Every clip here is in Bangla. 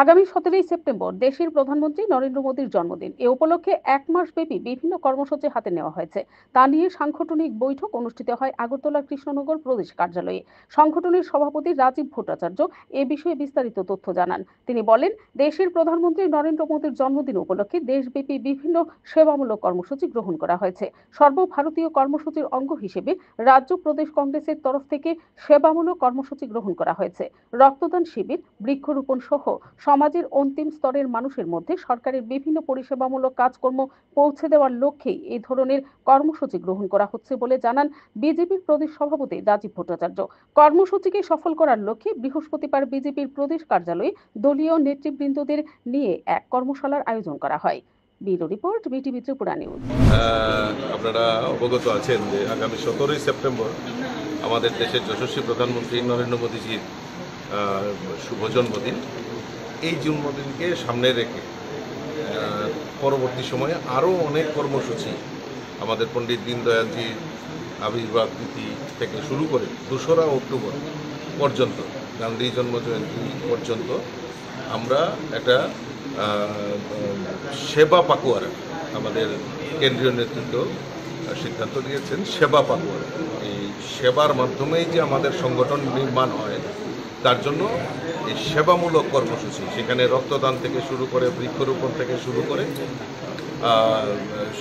আগামী 17ই সেপ্টেম্বর দেশের প্রধানমন্ত্রী নরেন্দ্র মোদীর জন্মদিন। এ উপলক্ষে এক মাসব্যাপী বিভিন্ন কর্মসূচি হাতে নেওয়া হয়েছে। তা নিয়ে সাংগঠনিক বৈঠক অনুষ্ঠিত হয় আগরতলার কৃষ্ণনগর প্রদেশ কার্যালয়ে। সংগঠনের সভাপতি রাজীব ভট্টাচার্য এ বিষয়ে বিস্তারিত তথ্য জানান। তিনি বলেন, দেশের প্রধানমন্ত্রী নরেন্দ্র মোদীর জন্মদিন উপলক্ষে দেশব্যাপী বিভিন্ন সেবামূলক কর্মসূচি গ্রহণ করা হয়েছে। সর্বভারতীয় কর্মসূচির অঙ্গ হিসেবে রাজ্য প্রদেশ কংগ্রেসের তরফ থেকে সেবামূলক কর্মসূচি গ্রহণ করা হয়েছে। রক্তদান শিবির, বৃক্ষরোপণ সহ সমাজের অন্তিম স্তরের মানুষের মধ্যে সরকারের বিভিন্ন পরিষেবামূলক কাজকর্ম পৌঁছে দেওয়ার লক্ষ্যেই এই ধরনের কর্মসূচি গ্রহণ করা হচ্ছে বলে জানান বিজেপির প্রদেশ সভাপতি রাজীব ভট্টাচার্য। কর্মসূচিকে সফল করার লক্ষ্যে বৃহস্পতিবার বিজেপির প্রদেশ কার্যালয়ে দলীয় নেতৃবৃন্দদের নিয়ে এক কর্মশালার আয়োজন করা হয়। Bureau report, BTV Tripura news. আপনারা অবগত আছেন যে আগামী 17ই সেপ্টেম্বর আমাদের দেশের যশস্বী প্রধানমন্ত্রী নরেন্দ্র মোদীজির শুভ জন্মদিন। এই জন্মদিনকে সামনে রেখে পরবর্তী সময়ে আরও অনেক কর্মসূচি আমাদের পণ্ডিত দীনদয়ালজির আবির্ভাব তিথি থেকে শুরু করে 2রা অক্টোবর পর্যন্ত, গান্ধী জন্মজয়ন্তী পর্যন্ত আমরা একটা সেবা পাকুয়ারা, আমাদের কেন্দ্রীয় নেতৃত্ব সিদ্ধান্ত নিয়েছেন সেবা পাকুয়ারা। এই সেবার মাধ্যমেই যে আমাদের সংগঠন নির্মাণ হয়, তার জন্য এই সেবামূলক কর্মসূচি, সেখানে রক্তদান থেকে শুরু করে বৃক্ষরোপণ থেকে শুরু করে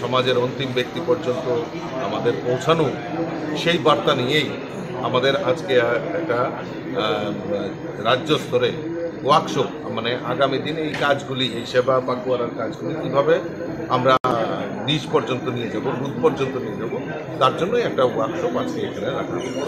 সমাজের অন্তিম ব্যক্তি পর্যন্ত আমাদের পৌঁছানো, সেই বার্তা নিয়েই আমাদের আজকে একটা রাজ্য স্তরে ওয়ার্কশপ, মানে আগামী দিনে এই কাজগুলি, এই সেবা পাকুয়ারার কাজগুলি কীভাবে আমরা নিজ পর্যন্ত নিয়ে যাব, বুথ পর্যন্ত নিয়ে যাব, তার জন্যই একটা ওয়ার্কশপ আজকে এখানে রাখা হয়েছে।